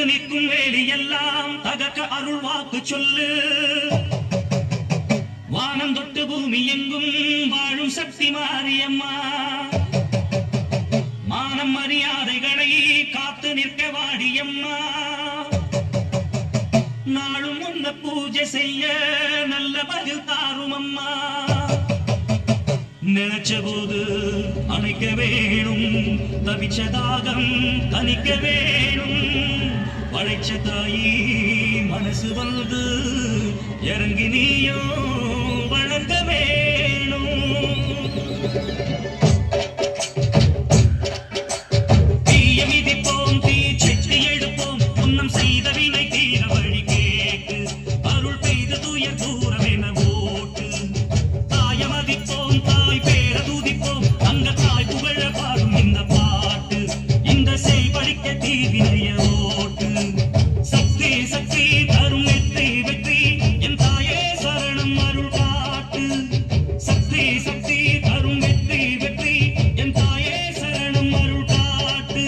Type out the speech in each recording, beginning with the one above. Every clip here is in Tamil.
நிற்கும் வேலியெல்லாம் தகக்க அருள் வாக்கு சொல்லு. வானம் தொட்டு பூமி எங்கும் வாழும் சக்தி மாரியம்மா. மானம் மரியாதைகளை காத்து நிற்க வாடியம்மா. நாளும் உன்ன பூஜை செய்ய நல்ல பதில் தாரும் அம்மா. நினைச்ச போது அணைக்க வேணும், தவிச்ச தாகம் தனிக்க வேணும். பழைச்ச தாயி மனசு வந்து இறங்கி நீயோ வளர்க்க வேணும். தீய மிதிப்போம், தீ செட்டி எடுப்போம், புன்னம் செய்த வினை தீர வழி கேட்டு அருள் பெய்து தூய தூரம் என ஓட்டு. தாய மதிப்போம், தாய் பேர தூதிப்போம், அங்க தாய் புகழ பாடும் இந்த பாட்டு. இந்த செய் படிக்க தீவினைய ஓட்டு. சக்தி சக்தி தரும் வெற்றி வெற்றி, என் தாயே சரணம் அருள் காட்டு. சக்தி சக்தி தரும் வெற்றி வெற்றி, என் தாயே சரணம் அருள் காட்டு.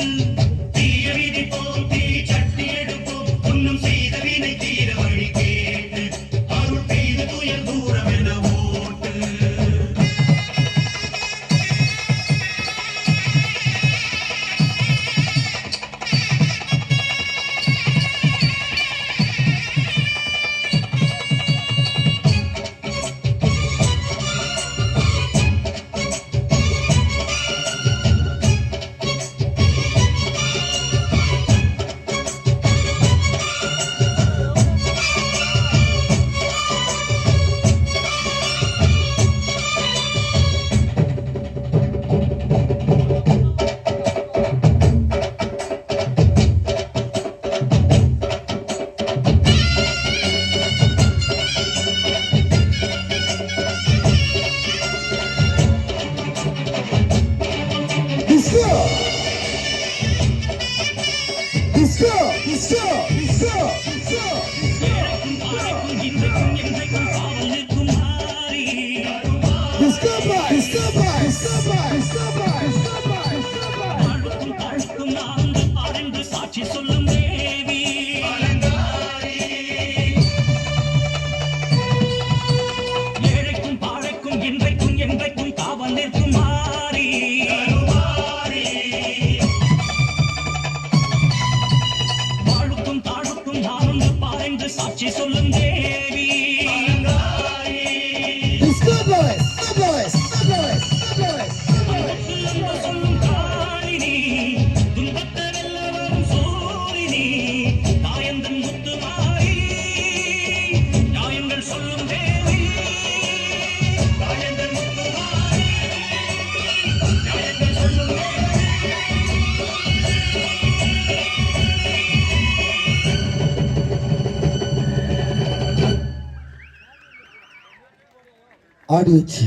தீய விதிப்போம், தீ சட்டி எடுப்போம், புன்னம் செய்த வினை தீர வழி கேட்டு அருள் பெய்து துயர் தூரம் என ஓட்டு. சாட்சி சொல்லும் தேவி ஏழைக்கும் பாழைக்கும் இன்றைக்கும் என்றைக்கும் காவல் நிற்கும் மாறி. வாழுக்கும் தாழுக்கும் நானும் பாய்ந்து சாட்சி சொல்லும் தேவி. சொல்லும் காளினி, துன்பத்தை வெல்ல வரும் சூரினி, தாயந்தன் முத்து மாறி, நியாயங்கள் சொல்லும் தேவி. தாயந்தன் முத்து மாறி, நியாயங்கள் சொல்லும் தேவி. ஆடிச்சு